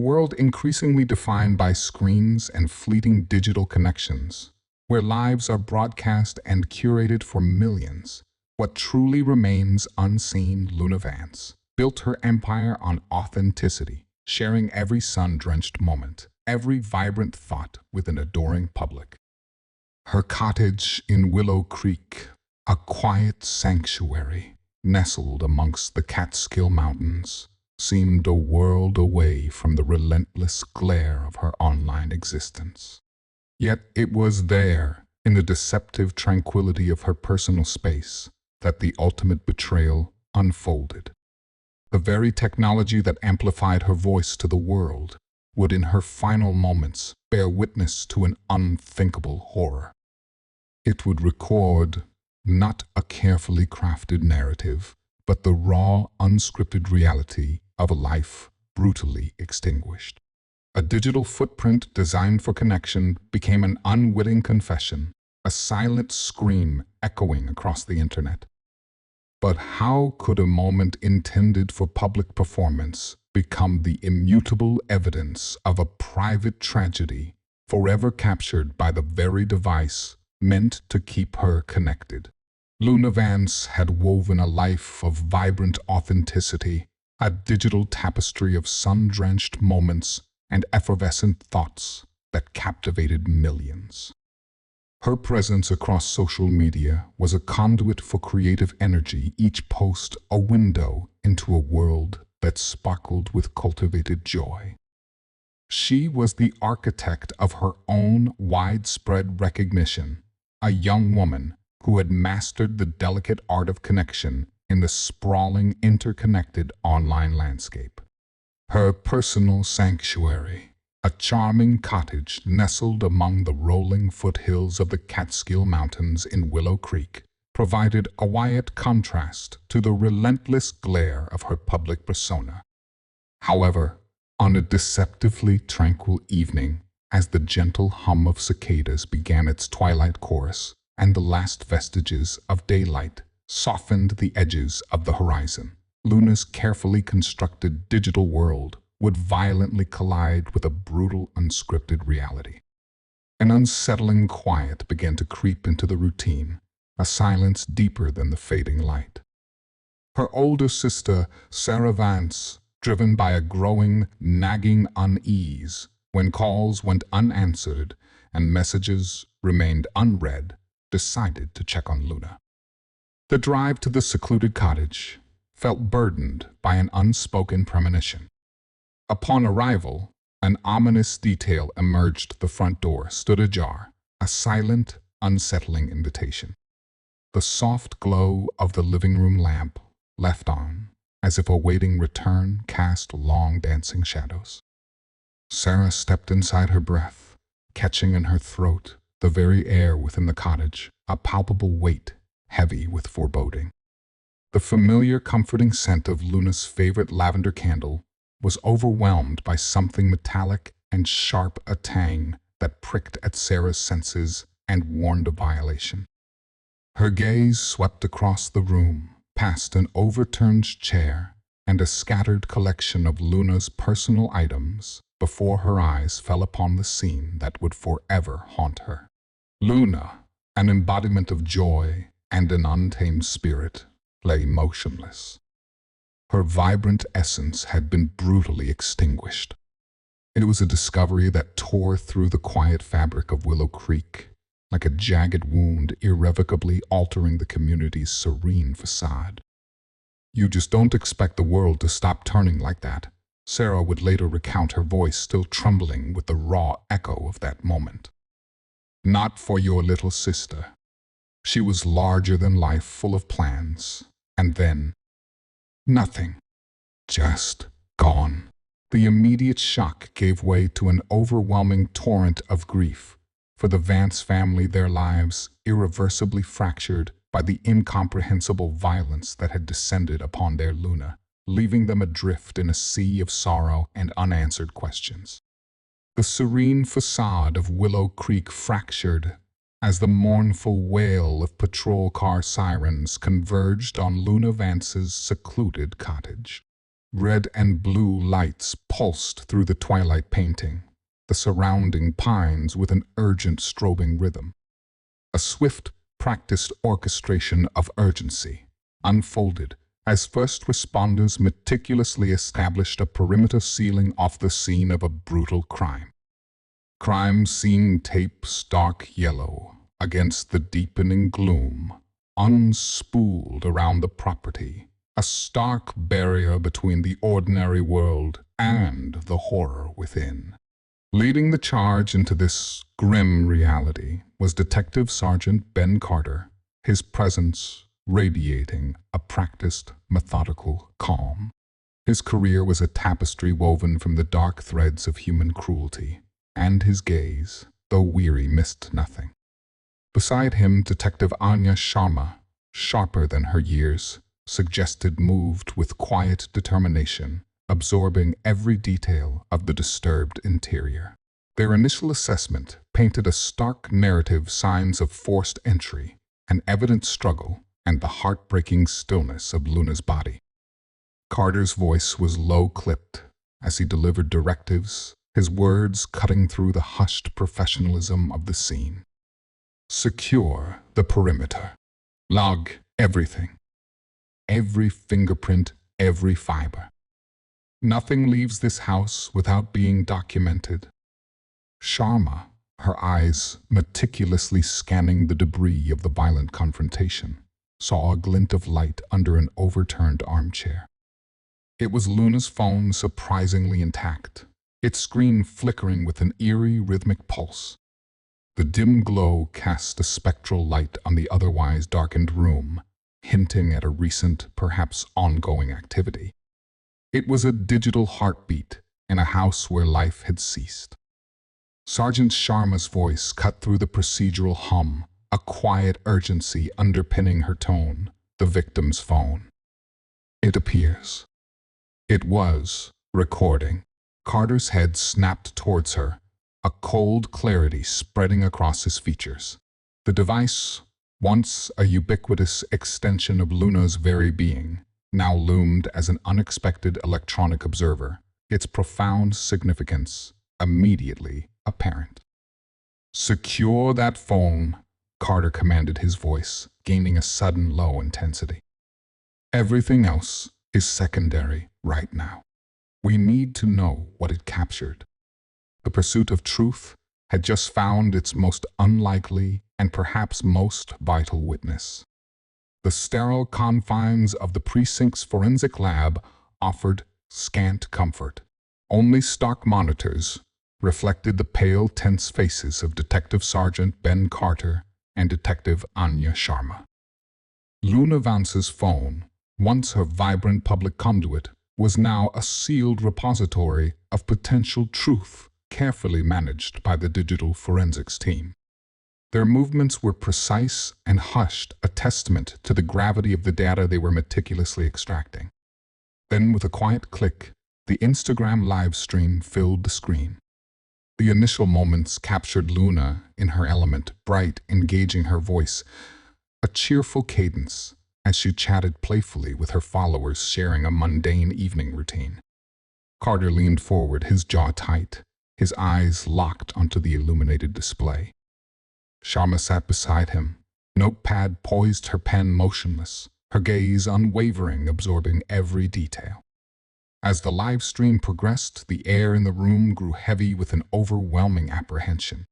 world increasingly defined by screens and fleeting digital connections, where lives are broadcast and curated for millions, what truly remains unseen, Luna Vance built her empire on authenticity, sharing every sun-drenched moment, every vibrant thought with an adoring public. Her cottage in Willow Creek, a quiet sanctuary nestled amongst the Catskill Mountains, seemed a world away from the relentless glare of her online existence. Yet it was there, in the deceptive tranquility of her personal space, that the ultimate betrayal unfolded. The very technology that amplified her voice to the world would in her final moments bear witness to an unthinkable horror. It would record not a carefully crafted narrative, but the raw, unscripted reality of a life brutally extinguished. A digital footprint designed for connection became an unwitting confession, a silent scream echoing across the internet. But how could a moment intended for public performance become the immutable evidence of a private tragedy forever captured by the very device meant to keep her connected? Luna Vance had woven a life of vibrant authenticity, a digital tapestry of sun-drenched moments and effervescent thoughts that captivated millions. Her presence across social media was a conduit for creative energy, each post a window into a world that sparkled with cultivated joy. She was the architect of her own widespread recognition, a young woman who had mastered the delicate art of connection in the sprawling, interconnected online landscape. Her personal sanctuary, a charming cottage nestled among the rolling foothills of the Catskill Mountains in Willow Creek, provided a quiet contrast to the relentless glare of her public persona. However, on a deceptively tranquil evening, as the gentle hum of cicadas began its twilight chorus, and the last vestiges of daylight softened the edges of the horizon, Luna's carefully constructed digital world would violently collide with a brutal, unscripted reality. An unsettling quiet began to creep into the routine, a silence deeper than the fading light. Her older sister, Sarah Vance, driven by a growing, nagging unease when calls went unanswered and messages remained unread, decided to check on Luna. The drive to the secluded cottage felt burdened by an unspoken premonition. Upon arrival, an ominous detail emerged. The front door stood ajar, a silent, unsettling invitation. The soft glow of the living room lamp, left on, as if awaiting return, cast long dancing shadows. Sarah stepped inside, her breath catching in her throat, the very air within the cottage, a palpable weight, heavy with foreboding. The familiar, comforting scent of Luna's favorite lavender candle was overwhelmed by something metallic and sharp, a tang that pricked at Sarah's senses and warned of violation. Her gaze swept across the room, past an overturned chair and a scattered collection of Luna's personal items, before her eyes fell upon the scene that would forever haunt her. Luna, an embodiment of joy and an untamed spirit, lay motionless. Her vibrant essence had been brutally extinguished. It was a discovery that tore through the quiet fabric of Willow Creek, like a jagged wound irrevocably altering the community's serene facade. "You just don't expect the world to stop turning like that," Sarah would later recount, her voice still trembling with the raw echo of that moment. "Not for your little sister." She was larger than life, full of plans, and then nothing. Just gone. The immediate shock gave way to an overwhelming torrent of grief. For the Vance family, their lives irreversibly fractured by the incomprehensible violence that had descended upon their Luna, leaving them adrift in a sea of sorrow and unanswered questions. The serene facade of Willow Creek fractured as the mournful wail of patrol car sirens converged on Luna Vance's secluded cottage. Red and blue lights pulsed through the twilight painting, the surrounding pines with an urgent strobing rhythm. A swift, practiced orchestration of urgency unfolded as first responders meticulously established a perimeter sealing off the scene of a brutal crime. Crime scene tape stark yellow against the deepening gloom, unspooled around the property, a stark barrier between the ordinary world and the horror within. Leading the charge into this grim reality was Detective Sergeant Ben Carter, his presence radiating a practiced, methodical calm. His career was a tapestry woven from the dark threads of human cruelty, and his gaze, though weary, missed nothing. Beside him, Detective Anya Sharma, sharper than her years, suggested moved with quiet determination, absorbing every detail of the disturbed interior. Their initial assessment painted a stark narrative, signs of forced entry, an evident struggle, and the heartbreaking stillness of Luna's body. Carter's voice was low-clipped as he delivered directives, his words cutting through the hushed professionalism of the scene. Secure the perimeter. Log everything. Every fingerprint, every fiber. Nothing leaves this house without being documented. Sharma, her eyes meticulously scanning the debris of the violent confrontation, saw a glint of light under an overturned armchair. It was Luna's phone, surprisingly intact, its screen flickering with an eerie rhythmic pulse. The dim glow cast a spectral light on the otherwise darkened room, hinting at a recent, perhaps ongoing activity. It was a digital heartbeat in a house where life had ceased. Sergeant Sharma's voice cut through the procedural hum, a quiet urgency underpinning her tone. The victim's phone. It appears. It was recording. Carter's head snapped towards her, a cold clarity spreading across his features. The device, once a ubiquitous extension of Luna's very being, now loomed as an unexpected electronic observer, its profound significance immediately apparent. "Secure that phone," Carter commanded, his voice gaining a sudden low intensity. "Everything else is secondary right now. We need to know what it captured." The pursuit of truth had just found its most unlikely and perhaps most vital witness. The sterile confines of the precinct's forensic lab offered scant comfort. Only stock monitors reflected the pale, tense faces of Detective Sergeant Ben Carter and Detective Anya Sharma. Luna Vance's phone, once her vibrant public conduit, was now a sealed repository of potential truth, carefully managed by the digital forensics team. Their movements were precise and hushed, a testament to the gravity of the data they were meticulously extracting. Then, with a quiet click, the Instagram live stream filled the screen. The initial moments captured Luna in her element, bright, engaging, her voice a cheerful cadence as she chatted playfully with her followers, sharing a mundane evening routine. Carter leaned forward, his jaw tight, his eyes locked onto the illuminated display. Sharma sat beside him, notepad poised, her pen motionless, her gaze unwavering, absorbing every detail. As the live stream progressed, the air in the room grew heavy with an overwhelming apprehension.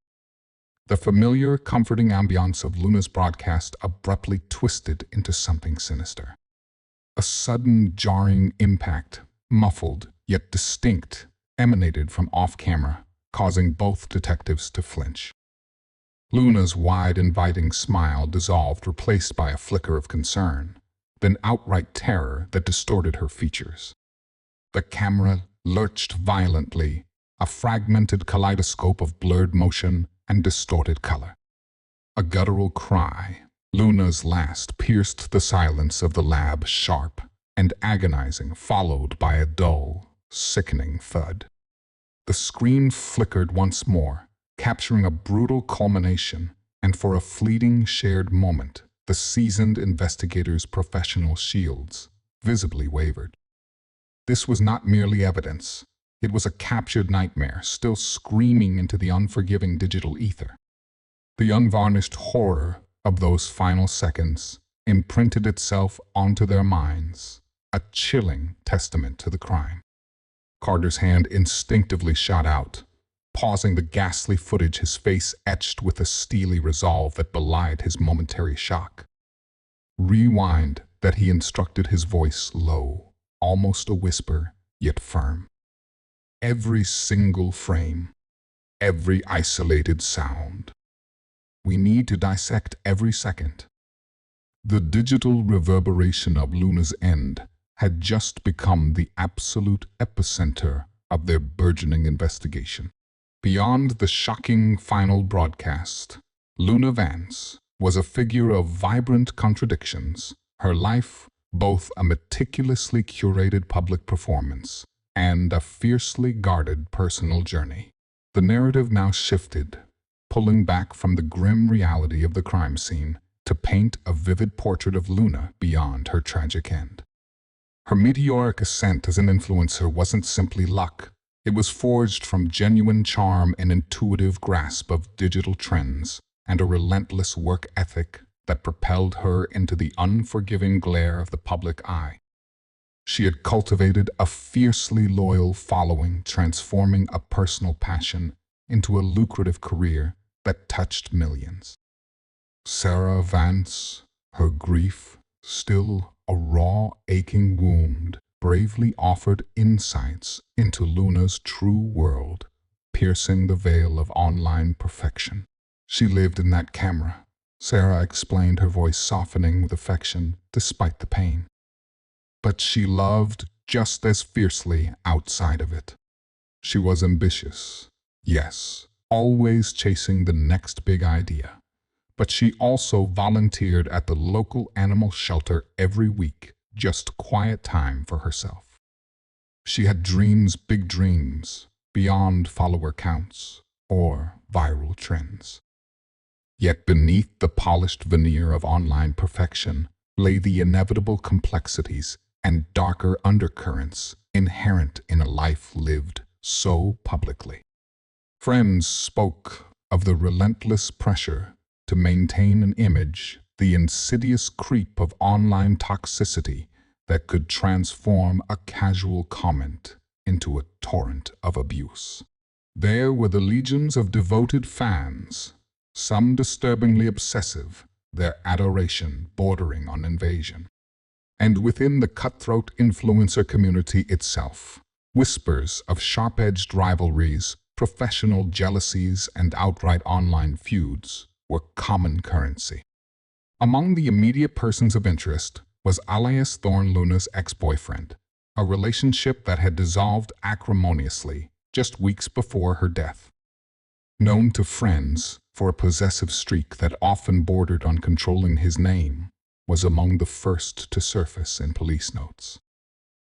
The familiar, comforting ambiance of Luna's broadcast abruptly twisted into something sinister. A sudden, jarring impact, muffled yet distinct, emanated from off-camera, causing both detectives to flinch. Luna's wide, inviting smile dissolved, replaced by a flicker of concern, then outright terror that distorted her features. The camera lurched violently, a fragmented kaleidoscope of blurred motion and distorted color. A guttural cry, Luna's last, pierced the silence of the lab, sharp and agonizing, followed by a dull, sickening thud. The screen flickered once more, capturing a brutal culmination, and for a fleeting shared moment, the seasoned investigator's professional shields visibly wavered. This was not merely evidence. It was a captured nightmare, still screaming into the unforgiving digital ether. The unvarnished horror of those final seconds imprinted itself onto their minds, a chilling testament to the crime. Carter's hand instinctively shot out, pausing the ghastly footage, his face etched with a steely resolve that belied his momentary shock. Rewind, that he instructed, his voice low, almost a whisper, yet firm. Every single frame, every isolated sound. We need to dissect every second. The digital reverberation of Luna's end had just become the absolute epicenter of their burgeoning investigation. Beyond the shocking final broadcast, Luna Vance was a figure of vibrant contradictions, her life both a meticulously curated public performance and a fiercely guarded personal journey. The narrative now shifted, pulling back from the grim reality of the crime scene to paint a vivid portrait of Luna beyond her tragic end. Her meteoric ascent as an influencer wasn't simply luck. It was forged from genuine charm and intuitive grasp of digital trends and a relentless work ethic that propelled her into the unforgiving glare of the public eye. She had cultivated a fiercely loyal following, transforming a personal passion into a lucrative career that touched millions. Sarah Vance, her grief still a raw, aching wound, bravely offered insights into Luna's true world, piercing the veil of online perfection. She lived in that camera, Sarah explained, her voice softening with affection despite the pain. But she loved just as fiercely outside of it. She was ambitious, yes, always chasing the next big idea. But she also volunteered at the local animal shelter every week, just quiet time for herself. She had dreams, big dreams, beyond follower counts or viral trends. Yet beneath the polished veneer of online perfection lay the inevitable complexities and darker undercurrents inherent in a life lived so publicly. Friends spoke of the relentless pressure to maintain an image, the insidious creep of online toxicity that could transform a casual comment into a torrent of abuse. There were the legions of devoted fans, some disturbingly obsessive, their adoration bordering on invasion. And within the cutthroat influencer community itself, whispers of sharp-edged rivalries, professional jealousies, and outright online feuds were common currency. Among the immediate persons of interest was Elias Thorne, Luna's ex-boyfriend, a relationship that had dissolved acrimoniously just weeks before her death. Known to friends for a possessive streak that often bordered on controlling his name, was among the first to surface in police notes.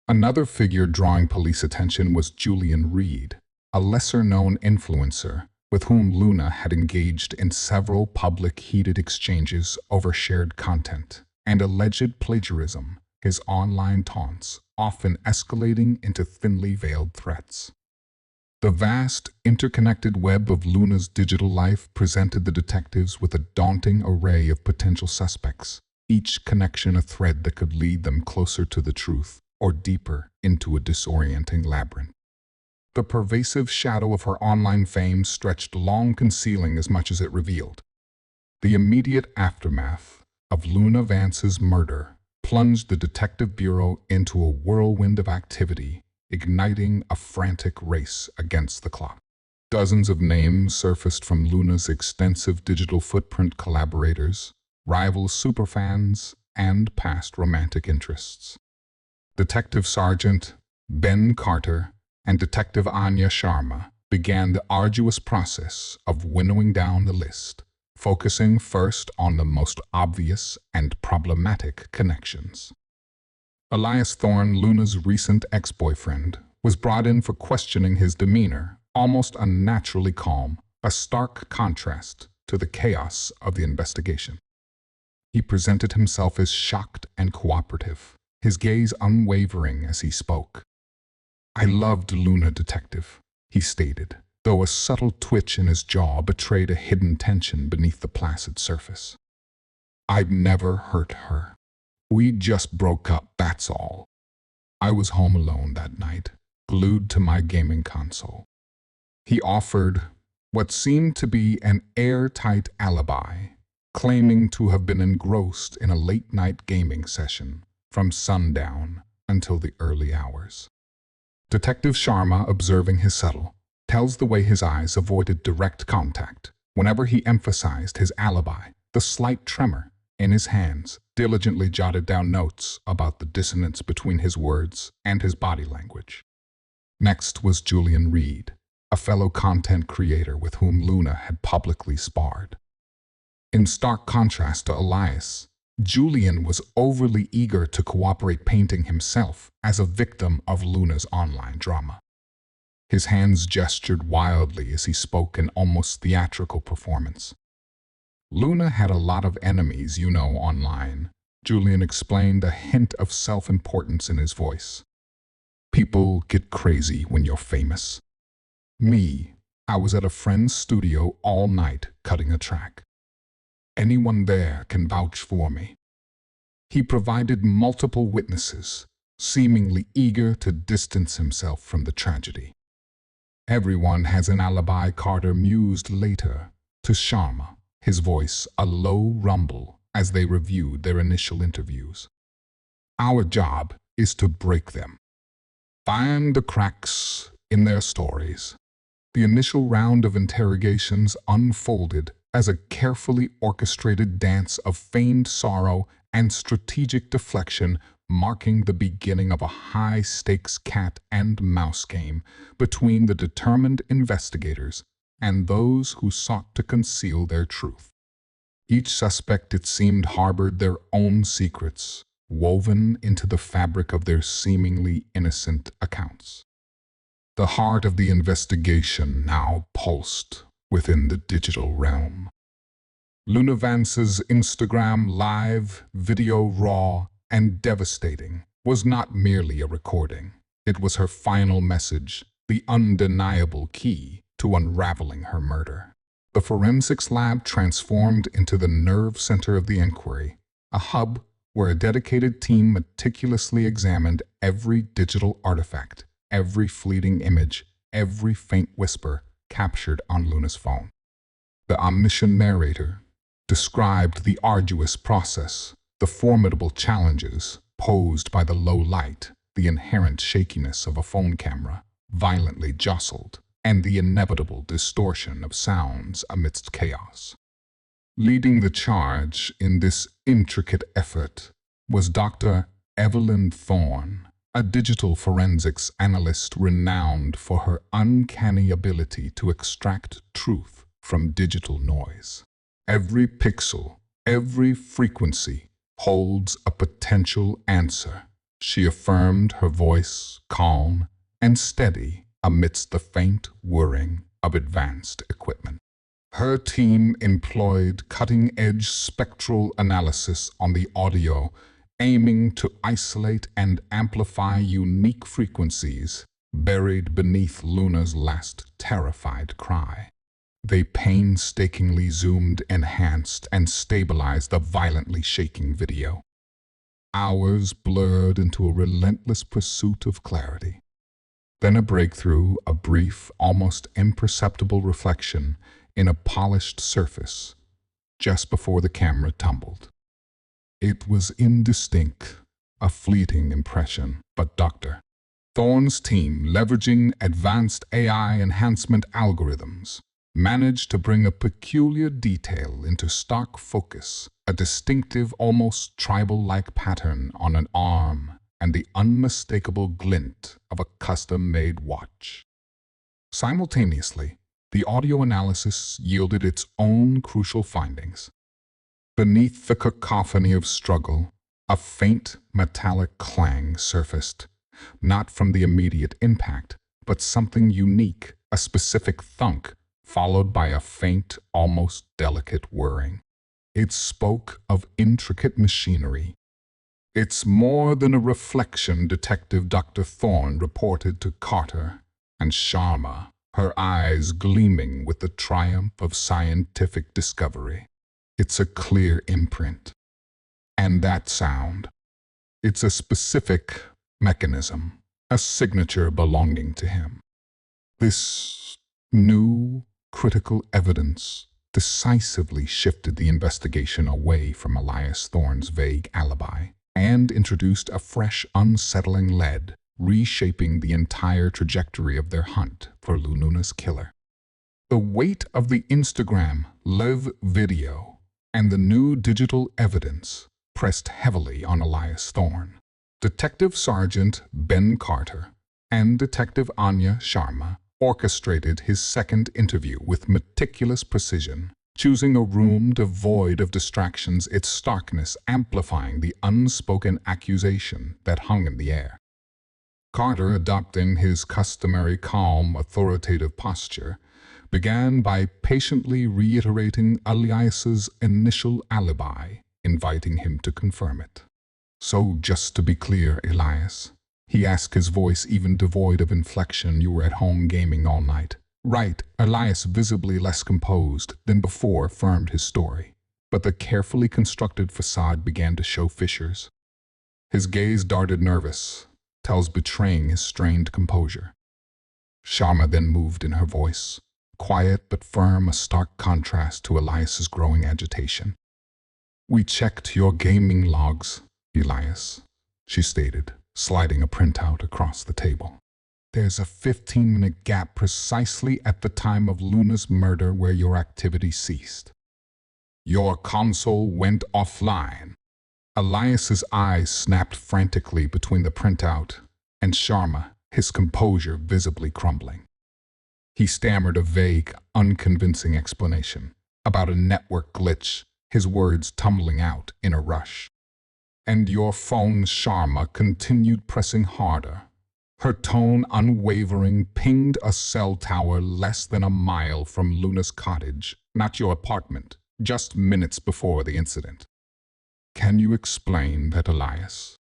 Another figure drawing police attention was Julian Reed, a lesser-known influencer with whom Luna had engaged in several public heated exchanges over shared content and alleged plagiarism, his online taunts often escalating into thinly veiled threats. The vast, interconnected web of Luna's digital life presented the detectives with a daunting array of potential suspects, each connection a thread that could lead them closer to the truth or deeper into a disorienting labyrinth. The pervasive shadow of her online fame stretched long, concealing as much as it revealed. The immediate aftermath of Luna Vance's murder plunged the Detective Bureau into a whirlwind of activity, igniting a frantic race against the clock. Dozens of names surfaced from Luna's extensive digital footprint: collaborators, rival superfans, and past romantic interests. Detective Sergeant Ben Carter and Detective Anya Sharma began the arduous process of winnowing down the list, focusing first on the most obvious and problematic connections. Elias Thorne, Luna's recent ex-boyfriend, was brought in for questioning. His demeanor, almost unnaturally calm, a stark contrast to the chaos of the investigation. He presented himself as shocked and cooperative, his gaze unwavering as he spoke, "I loved Luna, detective," he stated, though a subtle twitch in his jaw betrayed a hidden tension beneath the placid surface. "I'd never hurt her. We just broke up, that's all. I was home alone that night, glued to my gaming console." He offered what seemed to be an airtight alibi, claiming to have been engrossed in a late-night gaming session from sundown until the early hours. Detective Sharma, observing his settle, tells the way his eyes avoided direct contact whenever he emphasized his alibi. The slight tremor in his hands diligently jotted down notes about the dissonance between his words and his body language. Next was Julian Reed, a fellow content creator with whom Luna had publicly sparred. In stark contrast to Elias, Julian was overly eager to cooperate, painting himself as a victim of Luna's online drama. His hands gestured wildly as he spoke in almost theatrical performance. "Luna had a lot of enemies, online," Julian explained, a hint of self-importance in his voice. "People get crazy when you're famous. Me, I was at a friend's studio all night cutting a track. Anyone there can vouch for me." He provided multiple witnesses, seemingly eager to distance himself from the tragedy. "Everyone has an alibi," Carter mused later to Sharma, his voice a low rumble as they reviewed their initial interviews. "Our job is to break them. Find the cracks in their stories." The initial round of interrogations unfolded as a carefully orchestrated dance of feigned sorrow and strategic deflection, marking the beginning of a high-stakes cat-and-mouse game between the determined investigators and those who sought to conceal their truth. Each suspect, it seemed, harbored their own secrets, woven into the fabric of their seemingly innocent accounts. The heart of the investigation now pulsed within the digital realm. Luna Vance's Instagram live video, raw and devastating, was not merely a recording. It was her final message, the undeniable key to unraveling her murder. The forensics lab transformed into the nerve center of the inquiry, a hub where a dedicated team meticulously examined every digital artifact, every fleeting image, every faint whisper captured on Luna's phone. The omniscient narrator described the arduous process, the formidable challenges posed by the low light, the inherent shakiness of a phone camera, violently jostled, and the inevitable distortion of sounds amidst chaos. Leading the charge in this intricate effort was Dr. Evelyn Thorne, a digital forensics analyst renowned for her uncanny ability to extract truth from digital noise. Every pixel, every frequency holds a potential answer, she affirmed, her voice calm and steady amidst the faint whirring of advanced equipment. Her team employed cutting-edge spectral analysis on the audio, aiming to isolate and amplify unique frequencies buried beneath Luna's last terrified cry. They painstakingly zoomed, enhanced, and stabilized the violently shaking video. Hours blurred into a relentless pursuit of clarity. Then a breakthrough, a brief, almost imperceptible reflection in a polished surface, just before the camera tumbled. It was indistinct, a fleeting impression, but Dr. Thorne's team, leveraging advanced AI enhancement algorithms, managed to bring a peculiar detail into stark focus, a distinctive, almost tribal-like pattern on an arm and the unmistakable glint of a custom-made watch. Simultaneously, the audio analysis yielded its own crucial findings. Beneath the cacophony of struggle, a faint metallic clang surfaced, not from the immediate impact, but something unique, a specific thunk, followed by a faint, almost delicate whirring. It spoke of intricate machinery, It's more than a reflection, Detective Dr. Thorne reported to Carter and Sharma, her eyes gleaming with the triumph of scientific discovery. It's a clear imprint. And that sound, it's a specific mechanism, a signature belonging to him. This new critical evidence decisively shifted the investigation away from Elias Thorne's vague alibi and introduced a fresh, unsettling lead, reshaping the entire trajectory of their hunt for Luna's killer. The weight of the Instagram live video and the new digital evidence pressed heavily on Elias Thorne. Detective Sergeant Ben Carter and Detective Anya Sharma orchestrated his second interview with meticulous precision, choosing a room devoid of distractions, its starkness amplifying the unspoken accusation that hung in the air. Carter, adopting his customary calm, authoritative posture, began by patiently reiterating Elias's initial alibi, inviting him to confirm it. "So, just to be clear, Elias," he asked, his voice even devoid of inflection, "you were at home gaming all night." "Right." Elias, visibly less composed than before, affirmed his story, but the carefully constructed facade began to show fissures. His gaze darted, nervous tells betraying his strained composure. Sharma then moved in her voice, quiet but firm, a stark contrast to Elias's growing agitation. "We checked your gaming logs, Elias," she stated, sliding a printout across the table. "There's a 15-minute gap precisely at the time of Luna's murder where your activity ceased. Your console went offline." Elias's eyes snapped frantically between the printout and Sharma, his composure visibly crumbling. He stammered a vague, unconvincing explanation about a network glitch, his words tumbling out in a rush. "And your phone," Sharma continued, pressing harder, her tone unwavering, "pinged a cell tower less than a mile from Luna's cottage, not your apartment, just minutes before the incident." "Can you explain that, Elias?"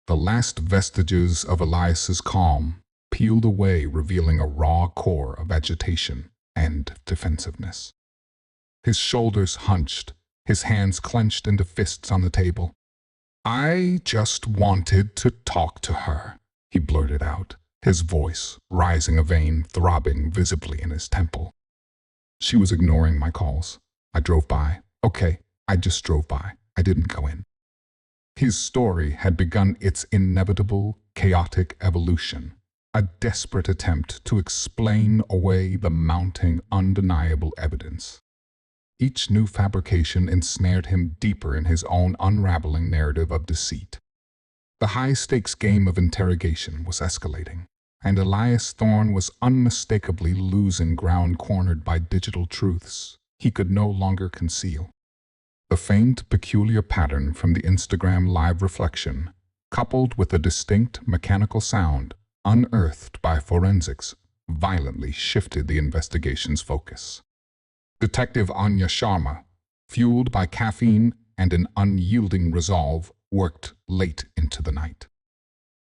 The last vestiges of Elias's calm peeled away, revealing a raw core of agitation and defensiveness. His shoulders hunched, his hands clenched into fists on the table. "I just wanted to talk to her," he blurted out, his voice rising, a vein throbbing visibly in his temple. "She was ignoring my calls. I drove by. Okay, I just drove by. I didn't go in." His story had begun its inevitable, chaotic evolution, a desperate attempt to explain away the mounting, undeniable evidence. Each new fabrication ensnared him deeper in his own unraveling narrative of deceit. The high-stakes game of interrogation was escalating, and Elias Thorne was unmistakably losing ground, cornered by digital truths he could no longer conceal. The faint, peculiar pattern from the Instagram live reflection, coupled with a distinct mechanical sound unearthed by forensics, violently shifted the investigation's focus. Detective Anya Sharma, fueled by caffeine and an unyielding resolve, worked late into the night.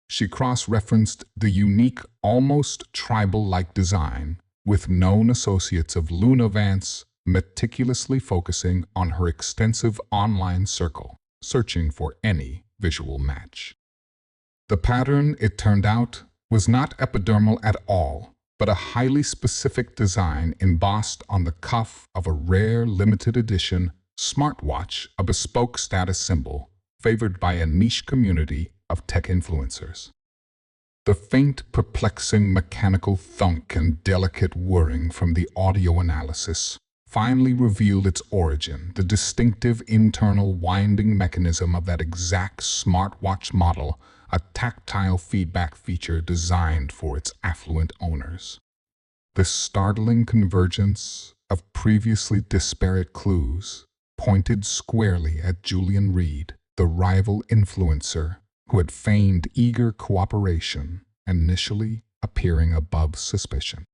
She cross-referenced the unique, almost tribal-like design with known associates of Luna Vance, meticulously focusing on her extensive online circle, searching for any visual match. The pattern, it turned out, was not epidermal at all, but a highly specific design embossed on the cuff of a rare limited edition smartwatch, a bespoke status symbol favored by a niche community of tech influencers. The faint, perplexing mechanical thunk and delicate whirring from the audio analysis finally revealed its origin, the distinctive internal winding mechanism of that exact smartwatch model, a tactile feedback feature designed for its affluent owners. This startling convergence of previously disparate clues pointed squarely at Julian Reed, the rival influencer who had feigned eager cooperation, initially appearing above suspicion.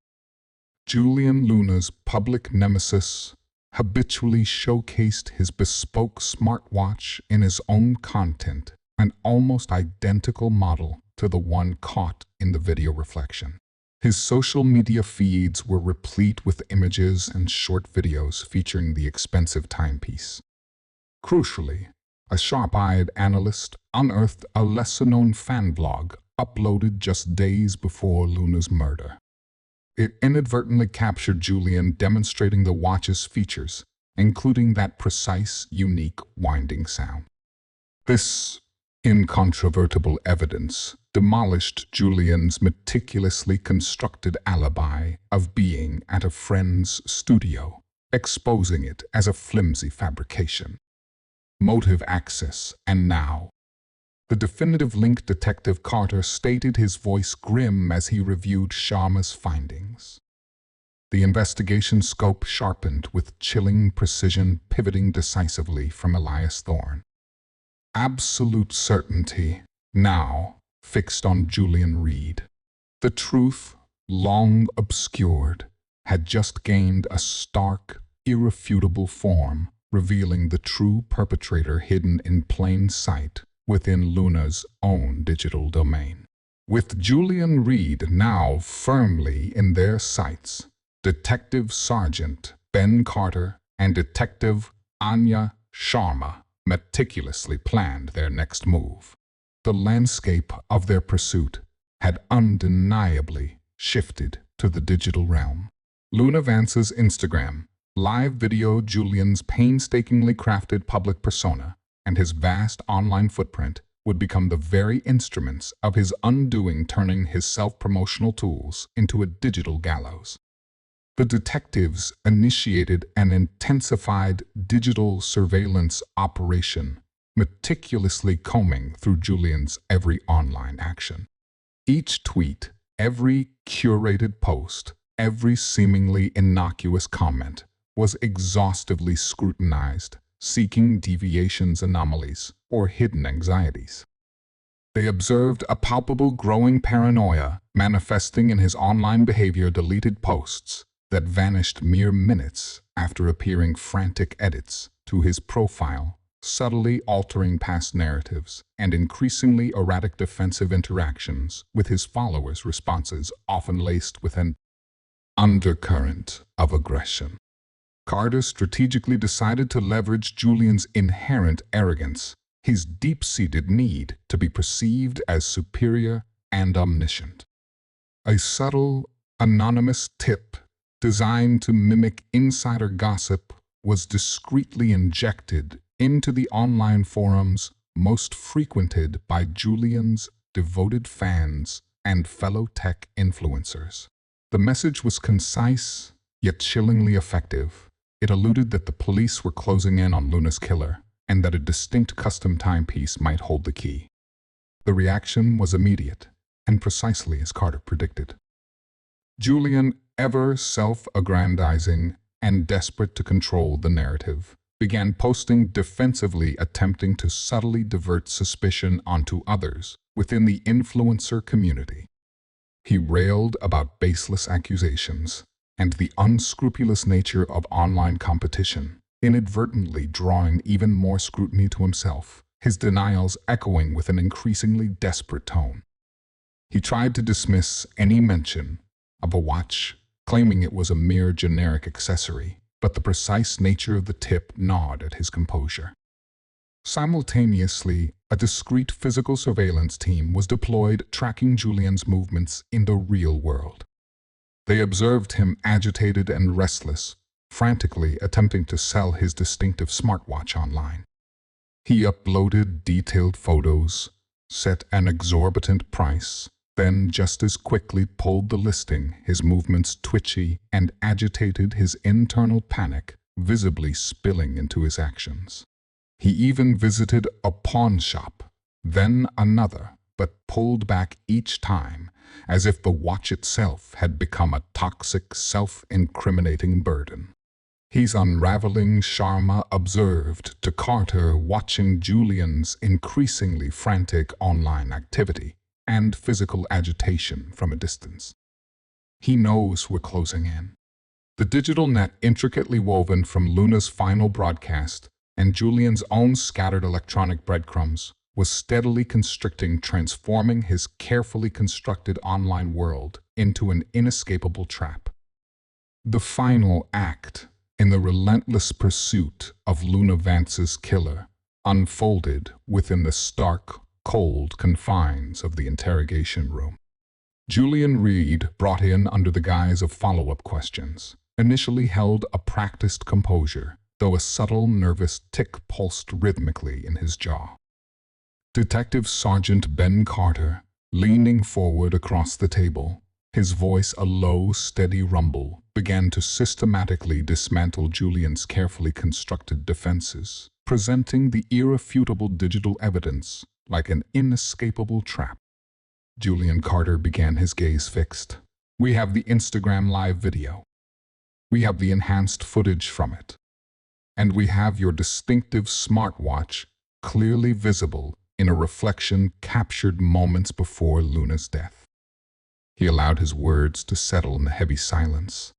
Julian, Luna's public nemesis, habitually showcased his bespoke smartwatch in his own content, an almost identical model to the one caught in the video reflection. His social media feeds were replete with images and short videos featuring the expensive timepiece. Crucially, a sharp-eyed analyst unearthed a lesser-known fan blog uploaded just days before Luna's murder. It inadvertently captured Julian demonstrating the watch's features, including that precise, unique winding sound. This incontrovertible evidence demolished Julian's meticulously constructed alibi of being at a friend's studio, exposing it as a flimsy fabrication. Motive access, and now. The definitive link. Detective Carter stated, his voice grim as he reviewed Sharma's findings. The investigation scope sharpened with chilling precision, pivoting decisively from Elias Thorne. Absolute certainty, now fixed on Julian Reed. The truth, long obscured, had just gained a stark, irrefutable form, revealing the true perpetrator hidden in plain sight within Luna's own digital domain. With Julian Reed now firmly in their sights, Detective Sergeant Ben Carter and Detective Anya Sharma meticulously planned their next move. The landscape of their pursuit had undeniably shifted to the digital realm. Luna Vance's Instagram live video, Julian's painstakingly crafted public persona, and his vast online footprint would become the very instruments of his undoing, turning his self-promotional tools into a digital gallows. The detectives initiated an intensified digital surveillance operation, meticulously combing through Julian's every online action. Each tweet, every curated post, every seemingly innocuous comment was exhaustively scrutinized, seeking deviations, anomalies, or hidden anxieties. They observed a palpable growing paranoia manifesting in his online behavior, deleted posts that vanished mere minutes after appearing, frantic edits to his profile, subtly altering past narratives, and increasingly erratic defensive interactions with his followers' responses, often laced with an undercurrent of aggression. Carter strategically decided to leverage Julian's inherent arrogance, his deep-seated need to be perceived as superior and omniscient. A subtle, anonymous tip designed to mimic insider gossip was discreetly injected into the online forums most frequented by Julian's devoted fans and fellow tech influencers. The message was concise, yet chillingly effective. It alluded that the police were closing in on Luna's killer, and that a distinct custom timepiece might hold the key. The reaction was immediate, and precisely as Carter predicted. Julian, ever self-aggrandizing and desperate to control the narrative, began posting defensively, attempting to subtly divert suspicion onto others within the influencer community. He railed about baseless accusations and the unscrupulous nature of online competition, inadvertently drawing even more scrutiny to himself, his denials echoing with an increasingly desperate tone. He tried to dismiss any mention of a watch, claiming it was a mere generic accessory, but the precise nature of the tip gnawed at his composure. Simultaneously, a discreet physical surveillance team was deployed, tracking Julian's movements in the real world. They observed him agitated and restless, frantically attempting to sell his distinctive smartwatch online. He uploaded detailed photos, set an exorbitant price, then just as quickly pulled the listing, his movements twitchy and agitated, his internal panic visibly spilling into his actions. He even visited a pawn shop, then another, but pulled back each time, as if the watch itself had become a toxic, self-incriminating burden. "He's unraveling," Sharma observed to Carter, watching Julian's increasingly frantic online activity and physical agitation from a distance. "He knows we're closing in." The digital net, intricately woven from Luna's final broadcast and Julian's own scattered electronic breadcrumbs, was steadily constricting, transforming his carefully constructed online world into an inescapable trap. The final act in the relentless pursuit of Luna Vance's killer unfolded within the stark, cold confines of the interrogation room. Julian Reed, brought in under the guise of follow-up questions, initially held a practiced composure, though a subtle, nervous tick pulsed rhythmically in his jaw. Detective Sergeant Ben Carter, leaning forward across the table, his voice a low, steady rumble, began to systematically dismantle Julian's carefully constructed defenses, presenting the irrefutable digital evidence like an inescapable trap. Julian Carter began, his gaze fixed. "We have the Instagram live video. We have the enhanced footage from it. And we have your distinctive smartwatch clearly visible in a reflection captured moments before Luna's death." He allowed his words to settle in the heavy silence.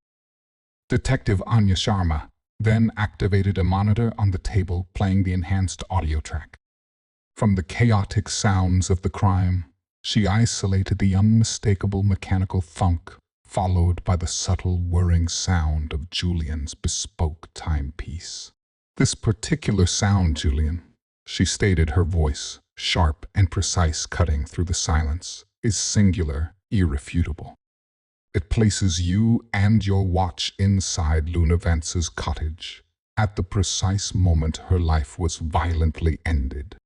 Detective Anya Sharma then activated a monitor on the table, playing the enhanced audio track. From the chaotic sounds of the crime, she isolated the unmistakable mechanical thunk, followed by the subtle whirring sound of Julian's bespoke timepiece. "This particular sound, Julian," she stated, her voice, sharp and precise, cutting through the silence, "is singular, irrefutable. It places you and your watch inside Luna Vance's cottage, at the precise moment her life was violently ended."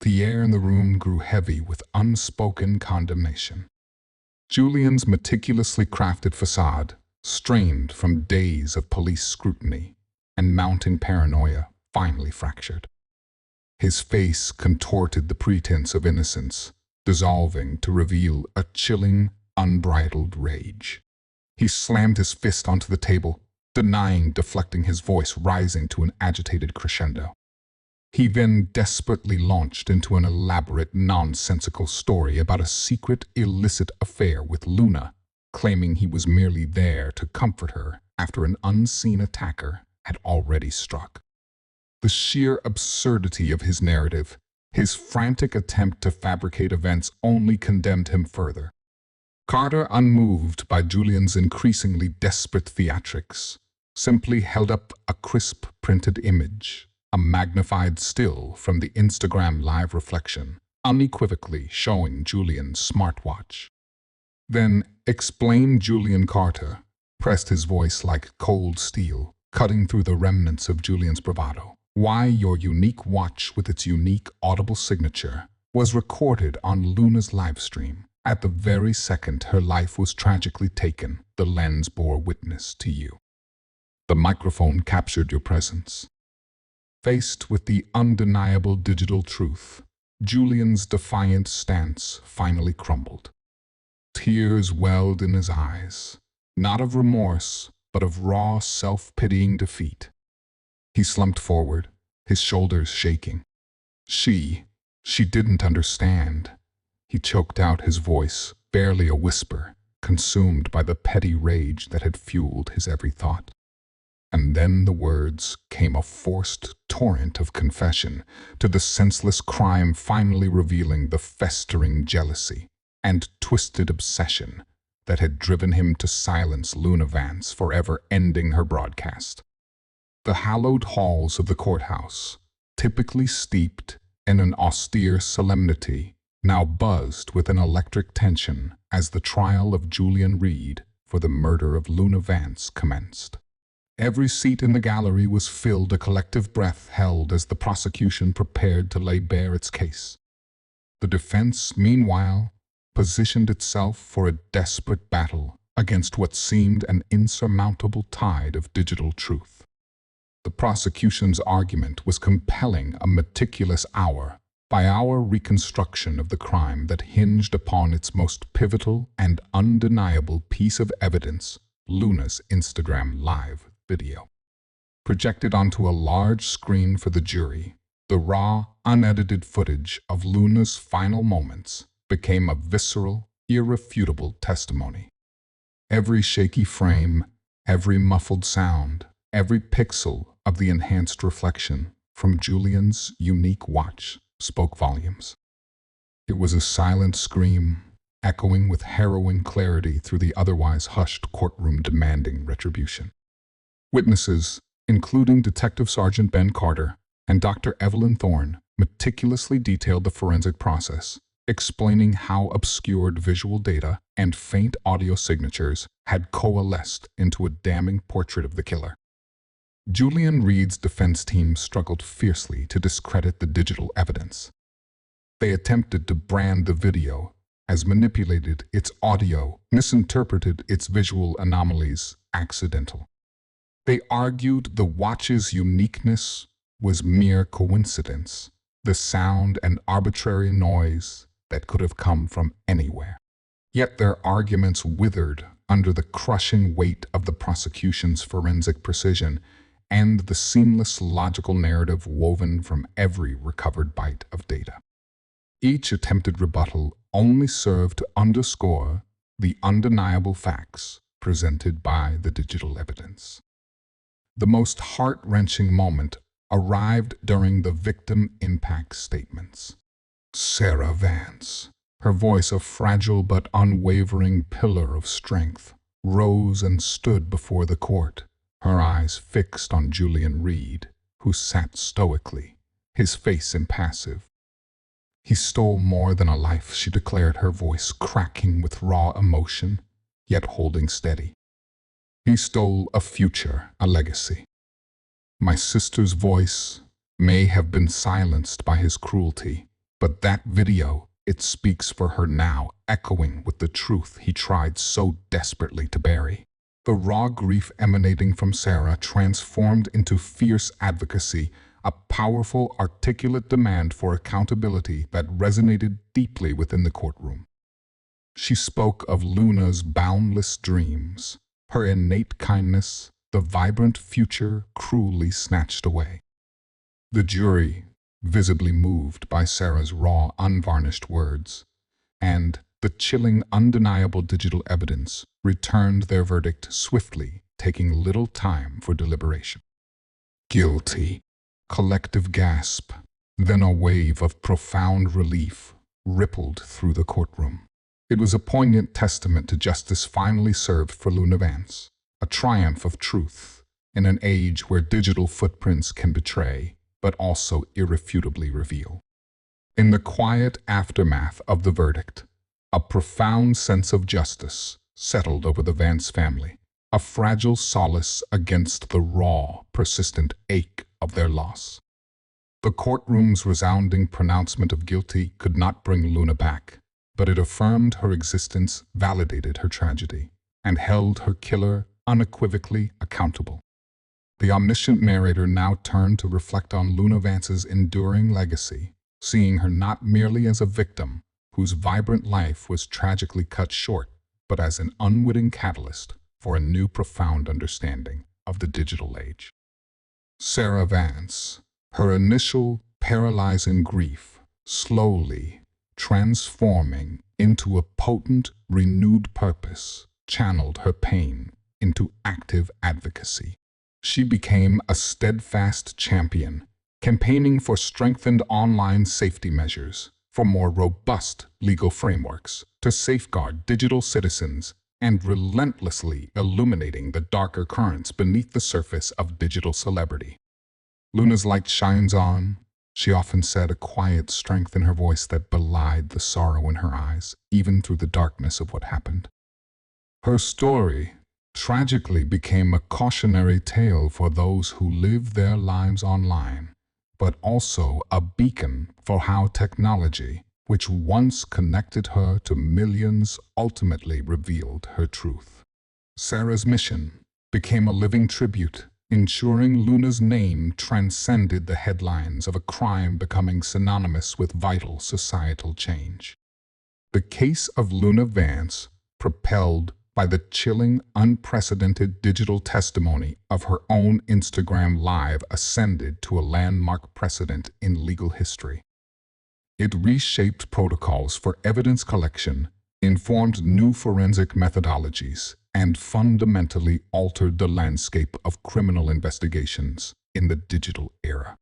The air in the room grew heavy with unspoken condemnation. Julian's meticulously crafted facade, strained from days of police scrutiny and mounting paranoia, finally fractured. His face contorted the pretense of innocence, dissolving to reveal a chilling, unbridled rage. He slammed his fist onto the table, denying, deflecting, his voice rising to an agitated crescendo. He then desperately launched into an elaborate, nonsensical story about a secret, illicit affair with Luna, claiming he was merely there to comfort her after an unseen attacker had already struck. The sheer absurdity of his narrative, his frantic attempt to fabricate events, only condemned him further. Carter, unmoved by Julian's increasingly desperate theatrics, simply held up a crisp printed image, a magnified still from the Instagram live reflection, unequivocally showing Julian's smartwatch. "Then explain," Julian Carter pressed, his voice like cold steel, cutting through the remnants of Julian's bravado, "why your unique watch with its unique audible signature was recorded on Luna's livestream. At the very second her life was tragically taken, the lens bore witness to you. The microphone captured your presence." Faced with the undeniable digital truth, Julian's defiant stance finally crumbled. Tears welled in his eyes, not of remorse, but of raw, self-pitying defeat. He slumped forward, his shoulders shaking. She didn't understand. He choked out, his voice barely a whisper, consumed by the petty rage that had fueled his every thought. And then the words came, a forced torrent of confession to the senseless crime, finally revealing the festering jealousy and twisted obsession that had driven him to silence Luna Vance, forever ending her broadcast. The hallowed halls of the courthouse, typically steeped in an austere solemnity, now buzzed with an electric tension as the trial of Julian Reed for the murder of Luna Vance commenced. Every seat in the gallery was filled, a collective breath held as the prosecution prepared to lay bare its case. The defense, meanwhile, positioned itself for a desperate battle against what seemed an insurmountable tide of digital truth. The prosecution's argument was compelling, a meticulous hour-by-hour reconstruction of the crime that hinged upon its most pivotal and undeniable piece of evidence, Luna's Instagram live video. Projected onto a large screen for the jury, the raw, unedited footage of Luna's final moments became a visceral, irrefutable testimony. Every shaky frame, every muffled sound, every pixel of the enhanced reflection from Julian's unique watch spoke volumes. It was a silent scream, echoing with harrowing clarity through the otherwise hushed courtroom, demanding retribution. Witnesses, including Detective Sergeant Ben Carter and Dr. Evelyn Thorne, meticulously detailed the forensic process, explaining how obscured visual data and faint audio signatures had coalesced into a damning portrait of the killer. Julian Reed's defense team struggled fiercely to discredit the digital evidence. They attempted to brand the video as manipulated, its audio, misinterpreted its visual anomalies, accidental. They argued the watch's uniqueness was mere coincidence, the sound and arbitrary noise that could have come from anywhere. Yet their arguments withered under the crushing weight of the prosecution's forensic precision and the seamless logical narrative woven from every recovered byte of data. Each attempted rebuttal only served to underscore the undeniable facts presented by the digital evidence. The most heart-wrenching moment arrived during the victim impact statements. Sarah Vance, her voice a fragile but unwavering pillar of strength, rose and stood before the court, her eyes fixed on Julian Reed, who sat stoically, his face impassive. "He stole more than a life," she declared, her voice cracking with raw emotion, yet holding steady. "He stole a future, a legacy. My sister's voice may have been silenced by his cruelty, but that video, it speaks for her now, echoing with the truth he tried so desperately to bury." The raw grief emanating from Sarah transformed into fierce advocacy, a powerful, articulate demand for accountability that resonated deeply within the courtroom. She spoke of Luna's boundless dreams, her innate kindness, the vibrant future cruelly snatched away. The jury, visibly moved by Sarah's raw, unvarnished words, and the chilling, undeniable digital evidence, returned their verdict swiftly, taking little time for deliberation. "Guilty." Collective gasp, then a wave of profound relief rippled through the courtroom. It was a poignant testament to justice finally served for Luna Vance, a triumph of truth in an age where digital footprints can betray, but also irrefutably reveal. In the quiet aftermath of the verdict, a profound sense of justice settled over the Vance family, a fragile solace against the raw, persistent ache of their loss. The courtroom's resounding pronouncement of guilty could not bring Luna back, but it affirmed her existence, validated her tragedy, and held her killer unequivocally accountable. The omniscient narrator now turned to reflect on Luna Vance's enduring legacy, seeing her not merely as a victim whose vibrant life was tragically cut short, but as an unwitting catalyst for a new profound understanding of the digital age. Sarah Vance, her initial paralyzing grief slowly transforming into a potent, renewed purpose, channeled her pain into active advocacy. She became a steadfast champion, campaigning for strengthened online safety measures, for more robust legal frameworks to safeguard digital citizens, and relentlessly illuminating the darker currents beneath the surface of digital celebrity. "Luna's light shines on," she often said, a quiet strength in her voice that belied the sorrow in her eyes, even through the darkness of what happened. Her story tragically became a cautionary tale for those who live their lives online, but also a beacon for how technology, which once connected her to millions, ultimately revealed her truth. Sarah's mission became a living tribute, ensuring Luna's name transcended the headlines of a crime becoming synonymous with vital societal change. The case of Luna Vance, propelled by the chilling, unprecedented digital testimony of her own Instagram Live, ascended to a landmark precedent in legal history. It reshaped protocols for evidence collection, informed new forensic methodologies, and fundamentally altered the landscape of criminal investigations in the digital era.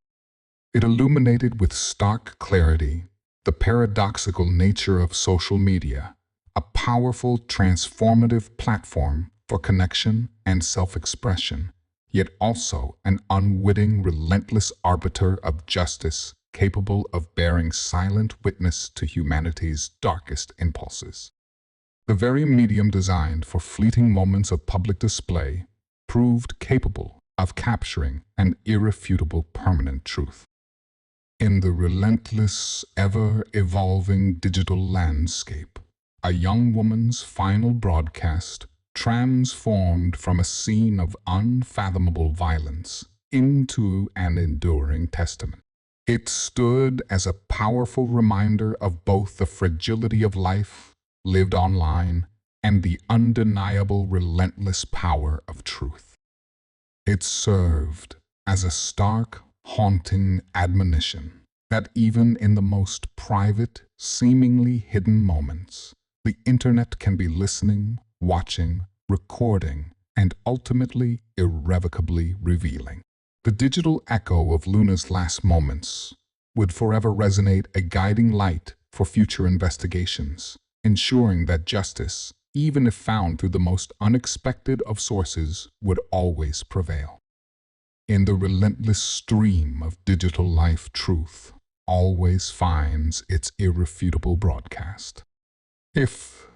It illuminated with stark clarity the paradoxical nature of social media, a powerful, transformative platform for connection and self-expression, yet also an unwitting, relentless arbiter of justice, capable of bearing silent witness to humanity's darkest impulses. The very medium designed for fleeting moments of public display proved capable of capturing an irrefutable permanent truth. In the relentless, ever-evolving digital landscape, a young woman's final broadcast transformed from a scene of unfathomable violence into an enduring testament. It stood as a powerful reminder of both the fragility of life lived online and the undeniable relentless power of truth. It served as a stark, haunting admonition that even in the most private, seemingly hidden moments, the internet can be listening, watching, recording, and ultimately irrevocably revealing. The digital echo of Luna's last moments would forever resonate a guiding light for future investigations, ensuring that justice, even if found through the most unexpected of sources, would always prevail. In the relentless stream of digital life, truth always finds its irrefutable broadcast. If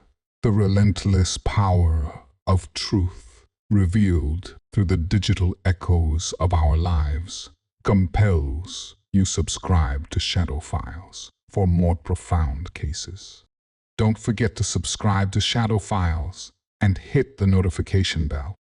the relentless power of truth revealed through the digital echoes of our lives compels you subscribe to Shadow Files for more profound cases. Don't forget to subscribe to Shadow Files and hit the notification bell